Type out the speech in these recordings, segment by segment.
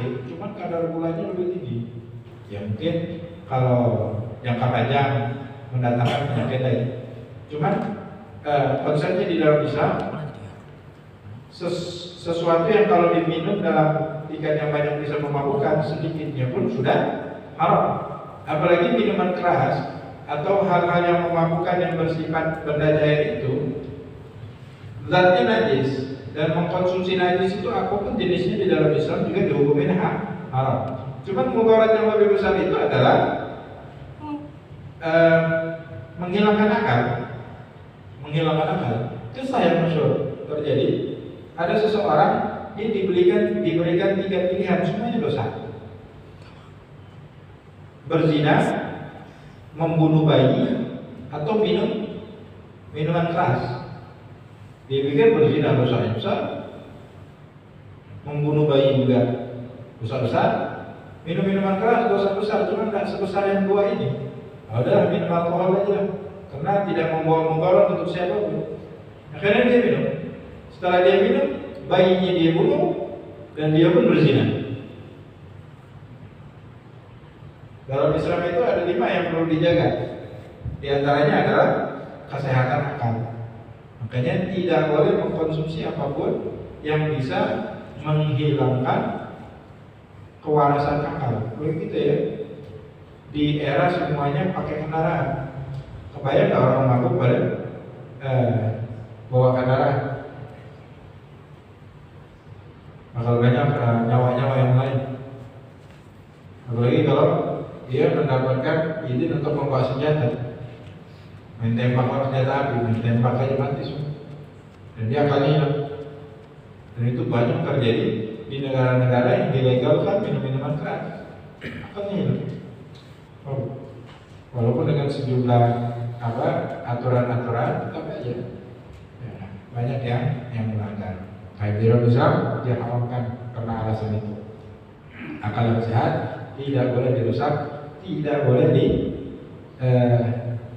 sakit, cuma kadar gulanya lebih tinggi. Ya mungkin kalau jangka panjang mendatangkan penyakit lain. Cuman konsepnya di dalam Islam, sesuatu yang kalau diminum dalam tingkat yang banyak bisa memabukkan, sedikitnya pun sudah haram. Apalagi minuman keras atau hal-hal yang memabukkan yang bersifat benda cair itu zatnya najis, dan mengkonsumsi najis itu apapun jenisnya di dalam Islam juga dihukumi haram. Cuman mudarat yang lebih besar itu adalah menghilangkan akal. Kisah yang masyhur terjadi, ada seseorang yang diberikan 3 pilihan, semuanya dosa. Berzina, membunuh bayi, atau minuman keras. Dia pikir berzina dosanya besar, membunuh bayi juga dosa besar, minum minuman keras dosa besar, cuma tidak sebesar yang 2 ini. Udah minum alkohol aja, karena tidak membawa mudarat untuk siapapun. Akhirnya dia minum. Setelah dia minum, bayinya dia bunuh dan dia pun berzina. Dalam Islam itu ada 5 yang perlu dijaga. Di antaranya adalah kesehatan akal. Makanya tidak boleh mengkonsumsi apapun yang bisa menghilangkan kewarasan akal. Begitu ya. Di era semuanya pakai kendaraan. Kebayang nggak orang mabuk pada bawa kendaraan? Bakal banyak nyawa-nyawa yang lain. Apalagi kalau dia mendapatkan izin untuk membawa senjata. Main tembak senjata api, main tembak aja mati semua. Dan dia akan hilang. Dan itu banyak terjadi di negara-negara yang dilegalkan minum-minuman keras. Akan hilang. Walaupun dengan sejumlah aturan-aturan, tetap aja banyak yang melanggar. Kayak di dalam Islam diharamkan karena alasan itu. Akal yang sehat tidak boleh dirusak, tidak boleh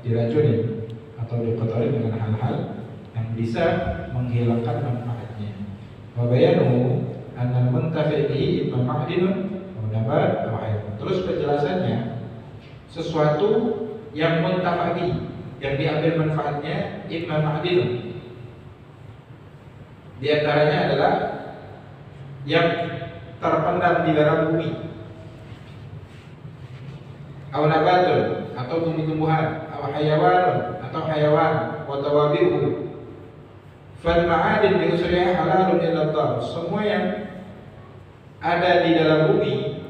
diracuni atau dikotori dengan hal-hal yang bisa menghilangkan manfaatnya. Wa bayanu anna muntafi bihi imma ma'dinun wa nabat wa air. Terus penjelasannya, sesuatu yang muntafi, yang diambil manfaatnya, imma ma'dinun. Di antaranya adalah yang terpendam di dalam bumi, aw nabatun atau tumbuh-tumbuhan, aw hayawanun atau hayawan, wa tawabi'u. Fal ma'adin bi usriha halalun illa Allah. Semua yang ada di dalam bumi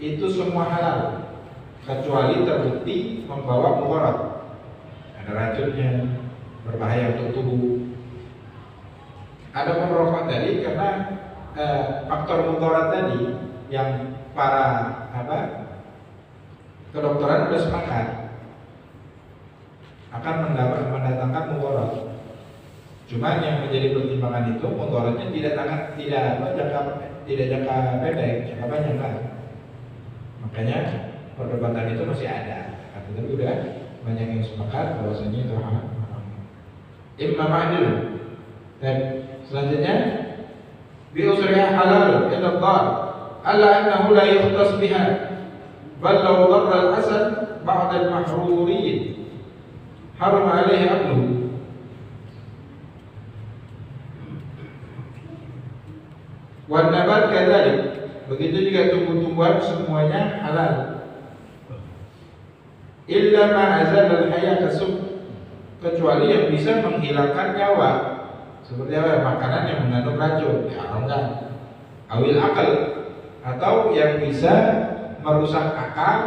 itu semua halal kecuali terbukti membawa mudarat. Ada racunnya, berbahaya untuk tubuh. Ada rokok tadi karena faktor mudarat tadi yang para kedokteran sudah sepakat akan mendatangkan mudarat. Cuman yang menjadi pertimbangan itu mudaratnya tidak jangka pendek, jangka panjang kan. Makanya perdebatan itu masih ada. Tapi udah banyak yang sepakat bahwasanya itu haram. Imma ma'dul. Dan selanjutnya bi usriha halal ila dhar alla annahu la yukhtas biha bal law darra al-asad ba'd al-mahrurin haram alaihi akluhu. Wan nabat kadzalik, begitu juga tumbuh-tumbuhan semuanya halal. Illa ma azal al-haya kasub, kecuali yang bisa menghilangkan nyawa. Seperti apa? Makanan yang mengandung racun diharamkan. Awil akal, atau yang bisa merusak akal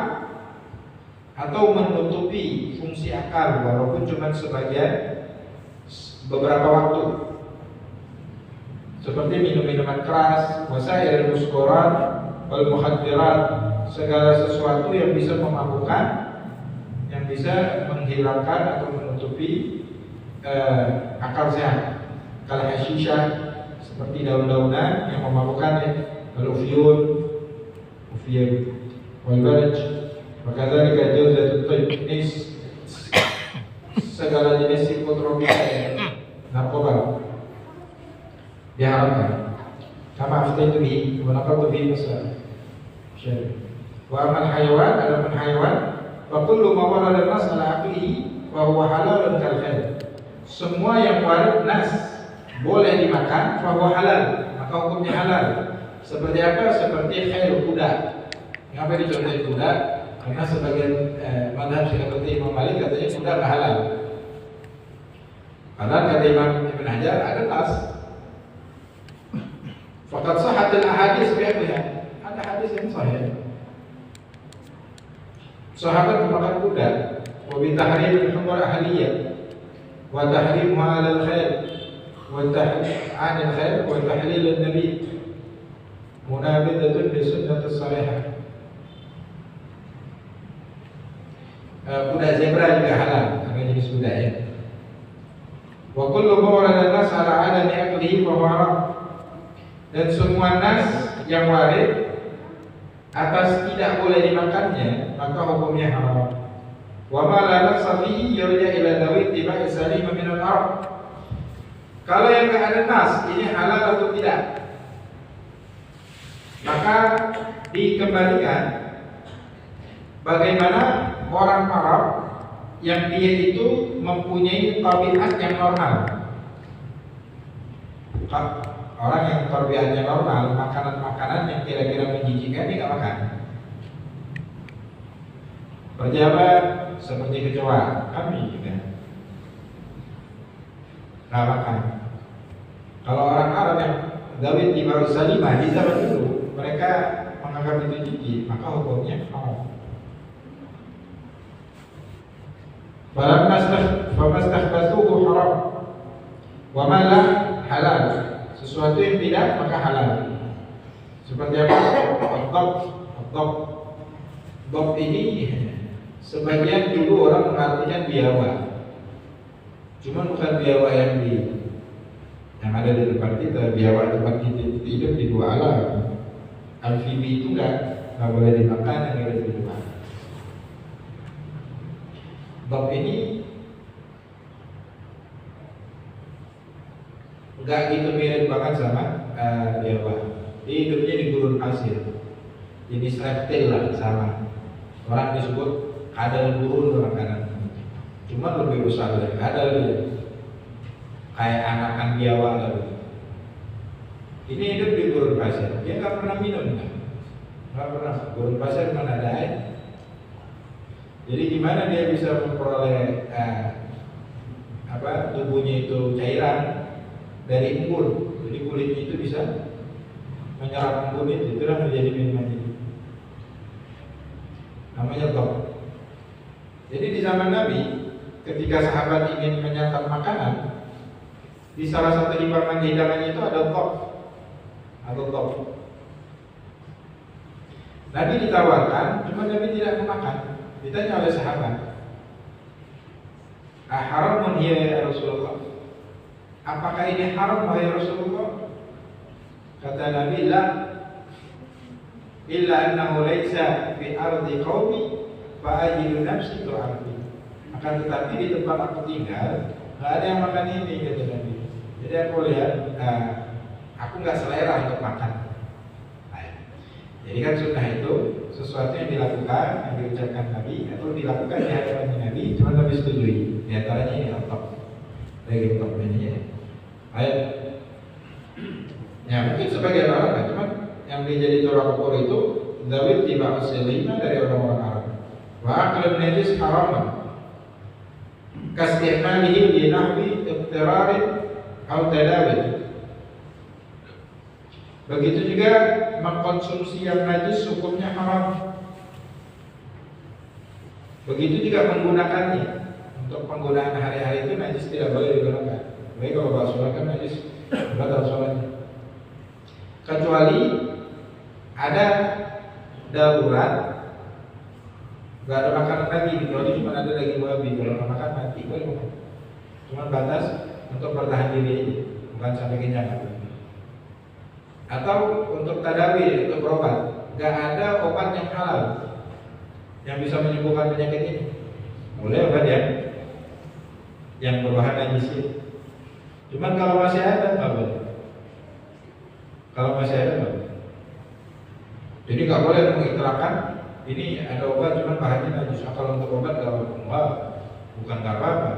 atau menutupi fungsi akal walaupun cuma sebagian beberapa waktu. Seperti minum-minuman keras, wasail muskorat, wal mukhaddirat, segala sesuatu yang bisa memabukkan, yang bisa menghilangkan atau menutupi akal sehat. Kalau hashisha seperti daun-daunan yang memabukkan, al-ufyun, wal balaj, wakadzalika jawzatut tayyib, segala jenis psikotropika, narkoba diharamkan. Kama ataitu bihi wa naqaltu bihi masal syar'i. Wa amal hayawan, adapun hayawan, fa kullu ma warada nas ala aqlihi fa huwa halalun kal khair. Semua yang warid nas boleh dimakan fa huwa halal, maka hukumnya halal. Seperti apa? Seperti khair kuda. Kenapa dicontohin kuda? Karena sebagian mazhab seperti Imam Malik katanya kuda nggak halal. Padahal kata Imam Ibn Hajar ada nas. Fakat sahatul ahadits bi'ahliha. Ada hadis yang sahih. Sahabat memakan kuda, wa bi tahrimil humur ahliyah, wa tahrimuha 'alal khair, wa tahrim 'anil khair, wa tahlilun nabi. Munabidatun bi sunnatis salihah. Kuda zebra juga halal, karena jenis kuda ya. Wa kullu ma warada nas 'ala 'adami aklihi fa huwa haram. Dan semua nas yang warid atas tidak boleh dimakannya, maka hukumnya haram. Wa ma la nafsa fihi yarja ila dawi tibai salim min al-arab. Kalau yang enggak ada nas, ini halal atau tidak, maka dikembalikan bagaimana orang Arab yang dia itu mempunyai tabiat yang normal. Orang yang tabiatnya normal, makanan-makanan yang kira-kira menjijikkan dia nggak makan. Pejabat seperti kecoa, kami juga nggak makan. Kalau orang Arab yang Dawid di Baru Salimah di zaman itu, mereka menganggap itu jijik, maka hukumnya haram. Famastahbatuhu haram, wa ma la halal. Sesuatu yang tidak maka halal. Seperti apa? Dab ini sebagian dulu orang mengartikan biawa. Cuma bukan biawa yang ada di depan kita. Biawa tempat kita hidup di dua alam. Amfibi itu nggak boleh dimakan, yang ada di luar. Dab ini nggak gitu mirip banget sama biawa. Dia hidupnya di gurun pasir, jenis reptil lah sama. Orang disebut kadal gurun makanan, cuma lebih besar dari kadal dia, kayak anakan biawa lah. Ini hidup di gurun pasir, dia nggak pernah minum, nggak pernah. Gurun pasir mana ada air, jadi gimana dia bisa memperoleh tubuhnya itu cairan dari embun. Jadi kulitnya itu bisa menyerap embun itu, itulah menjadi minuman ini. Namanya dab. Jadi di zaman Nabi, ketika sahabat ingin menyantap makanan, di salah satu hidangan itu ada dab atau dab. Nabi ditawarkan, cuma Nabi tidak memakan. Ditanya oleh sahabat, "Aharamun hiya ya Rasulullah?" Apakah ini haram wahai Rasulullah? Kata Nabi, la illa annahu laisa fi ardi qaumi fa ajidu nafsi tu'afi. Akan tetapi di tempat aku tinggal enggak ada yang makan ini, kata Nabi. Jadi aku lihat aku enggak selera untuk makan. Jadi kan sunnah itu sesuatu yang dilakukan, yang diucapkan Nabi atau dilakukan di hadapan Nabi, cuma Nabi setujui. Di antaranya ini top. Lagi top ini ya. Baik. Ya mungkin sebagian orang kan, cuman yang menjadi tolak ukur itu Dawid tiba usilima dari orang-orang Arab. Wa aklun najis haraman. Kastihmalihi li nahwi iqtirarin atau tadawin. Begitu juga mengkonsumsi yang najis hukumnya haram. Begitu juga menggunakannya. Untuk penggunaan hari-hari itu najis tidak boleh digunakan. Baik kalau bahas sholat kan najis, batal sholatnya. Kecuali ada darurat, nggak ada makanan lagi, kecuali cuma ada daging babi. Kalau nggak makan mati, boleh makan. Cuma batas untuk bertahan diri, bukan sampai kenyang. Atau untuk tadawi, untuk berobat, nggak ada obat yang halal yang bisa menyembuhkan penyakit ini. Boleh obat yang berbahan najis. Cuman kalau masih ada nggak boleh. Kalau masih ada nggak? Jadi nggak boleh mengikrarkan ini ada obat cuma bahannya najis. Kalau untuk obat enggak, bukan nggak apa-apa.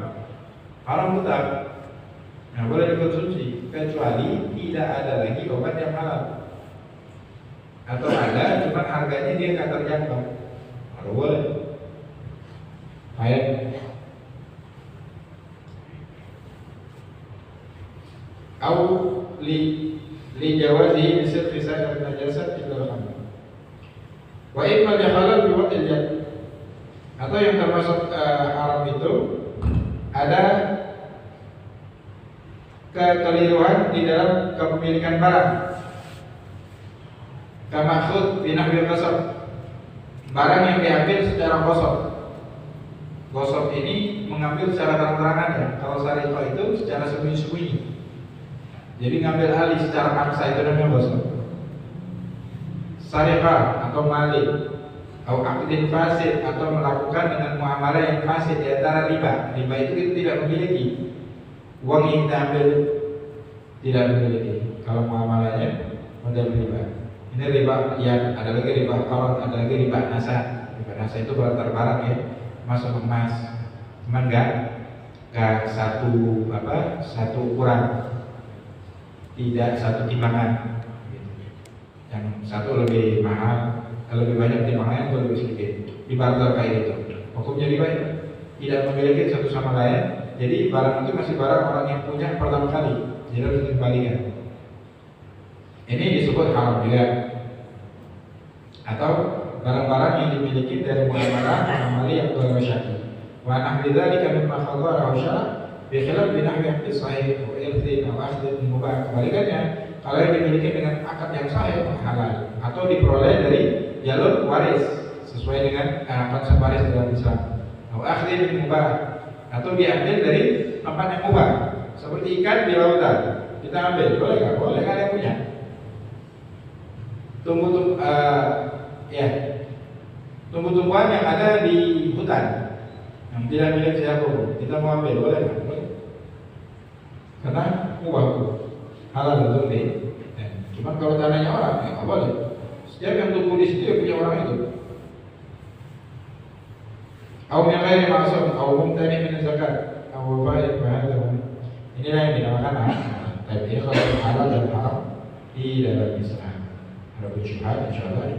Haram tetap. Nah, boleh dikonsumsi kecuali tidak ada lagi obat yang halal. Atau ada cuma harganya dia nggak terjangkau. Baru boleh. Baik. Au li jawazi misal fisad najasat illa al-khamr. Wa imma li halal bi wad'il yad. Atau yang termasuk haram itu ada kekeliruan di dalam kepemilikan barang. Kamakhud binahwi qasab. Barang yang diambil secara gosok. Gosok ini mengambil secara terang-terangan ya. Kalau sariqah itu secara sembunyi-sembunyi. Jadi ngambil alih secara paksa itu namanya gosok. Sariqah atau malik atau aqdin fasid atau melakukan dengan muamalah yang fasid di antara riba. Riba itu kita tidak memiliki. Uang yang kita ambil tidak memiliki. Kalau muamalahnya model riba. Ini riba yang ada lagi riba qarat, ada lagi riba nasa. Riba nasa itu berantar barang ya, masuk emas. Cuman enggak satu ukuran. Tidak satu timbangan. Yang satu lebih mahal, lebih banyak timbangannya atau lebih sedikit. Dibarter kayak gitu. Hukumnya riba itu tidak memiliki satu sama lain. Jadi barang itu masih barang orang yang punya pertama kali. Jadi harus dikembalikan. Ini disebut haram juga. Atau barang-barang yang dimiliki dari muamalah yang bersyaki. Wa nahwi dzalika mimma khadara syara bi khilaf bi nahwi ahdi sahih wa irthi wa akhdhi mubah. Kebalikannya, kalau yang dimiliki dengan akad yang sahih halal atau diperoleh dari jalur waris sesuai dengan konsep waris dalam Islam. Wa akhdhi mubah atau diambil dari tempat yang mubah. Seperti ikan di lautan, kita ambil, boleh nggak? Boleh, nggak ada yang punya. Tumbuh-tumbuhan yang ada di hutan yang tidak milik siapapun, kita mau ambil, boleh nggak? Boleh. Karena mubah, halal betul deh. Cuma kalau tanahnya orang, ya nggak boleh. Setiap yang tumbuh di situ ya punya orang itu. Au min ghairi ma'sum, au mumtani min zakat, au baik bahasa. Inilah yang dinamakan tapi kalau halal dan haram di dalam Islam. Ada syubhat insyaallah